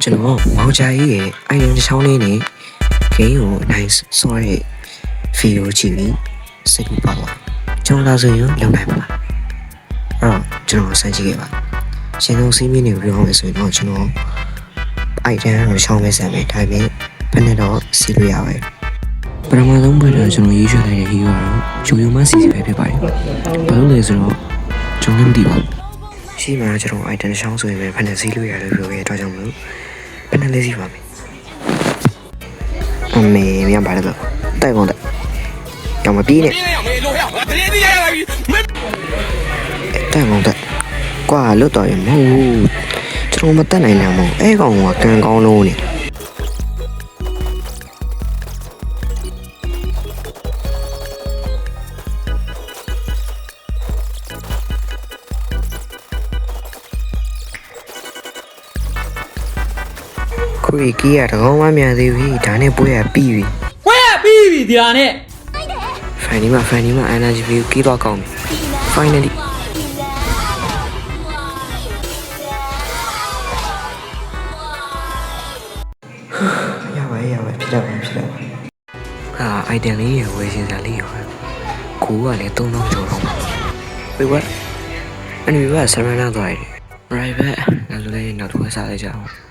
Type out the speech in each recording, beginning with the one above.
ကျွန်တော်မောင်ဂျာကြီးရဲ့အိုင်ဒီတစ်ချောင်းလေးနဲ့ဂိမ်းကို nice sorry ဗီဒီယိုကြည့်ပြီးစိတ်ကူပါပါကျွန်တော်လာဆိုရင်လုံနိုင်ပါလားအဲ့တော့ကျွန်တော်စမ်းကြည့်ခဲ့ပါရှင်ဆုံးစီးမင်းတွေပြောင်းမယ်ဆိုရင်တော့ကျွန်တော်အိုက်တန်ကိုရှောင်းမဲ့ဆန်မယ်ဒါပေမဲ့ဘယ်နဲ့တော့စီးလို့ရပါတယ်ပထမဆုံးပွဲတော့ကျွန်တော်ရေးချလိုက်တဲ့ဟီရိုကတော့ရုံရုံမှစီစီပဲဖြစ်ပါတယ်ဘာလို့လဲဆိုတော့ကျွန်တော်လည်းမသိပါဘူးရှိမှကျွန်တော်အိုက်တန်ရှောင်းဆိုရင်ပဲဘယ်နဲ့စီးလို့ရတယ်လို့ပြောခဲ့တဲ့အတွက်ကြောင့်မလို့ဘယ်နဲ့လေးစီးပါမယ်အမေမြန်ပါတော့တိုက်ကုန်တယ်要么逼呢？တိုက်ကုန်တယ်ကွာလွတ်တော်ရင်မဟုတ်ဘူးကျွန်တော်မတက်နိုင်ဘူးအဲ့ကောင်ကကန်ကောင်းလုံးနေခွေကြီးရတကောင်းမမြန်သေးပြီဒါနဲ့ပွဲရပြီးပြီပြီးပြီဒီဟာနဲ့ဖိုင်နီမှာ energy view ကြီးတော့ကောင်းပြီ finally ရပါဖြစ်တော့ဟာအိုင်တန်လေးရဝယ်ရှင်စားလေးရကိုကလည်း3000ကျော်တော့ဝေးဝက်အန်ဝေးကဆရနာသွားတယ် right back ငါတို့လည်းနောက်တစ်ခါစားလိုက်ကြအောင်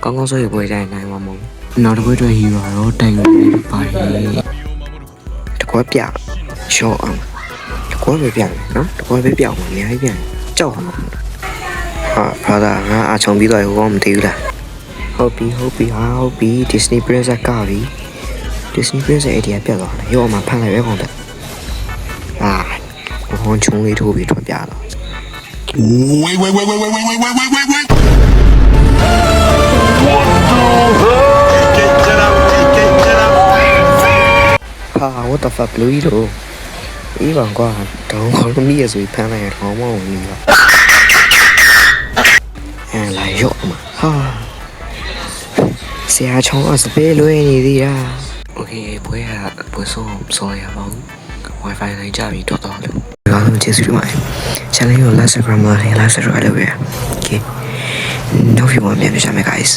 ကောင်းကောင်းဆိုရပွဲတိုင်းနိုင်မှာမဟုတ်နောက်တစ်ပွဲအတွက်ဟီရိုတော့တိုင်ကိုပါတယ်တကွက်ပြရှော့အောင်တကွက်ပဲပြနော်တကွက်ပဲပြအောင်အများကြီးပြန်ကြောက်မှာဟာဘာသာငါအချုံပြီးတော့ဟိုကောင်မသိဘူးလားဟုတ်ပြီ Disney Princess ကပြီ Disney Princess အဲ့ဒီကပြတ်သွားတယ်ရောမှာဖန်လိုက်ပဲကောင်တက်ဟာဟောချုံလေးထိုးပြီးထွက်ပြတော့Wait. What the fuck လူကြီးတို့အေးပါကွာတောင်းခေါ်လို့မိရဆိုဖမ်းလိုက်ရတော့မဟုတ်ဘူးပါလာရော့မှာဟာဆရာချောင်းအစပေးလွေးနေသေးတာโอเคပွဲဆုံးစောရပါဘူး Wi-Fi လိုက်ကြပြီးတော့လို့အားလုံးကျေးဇူးတင်ပါတယ် channel ကို like subscribe လုပ်ရ okay now if you want me to show me guys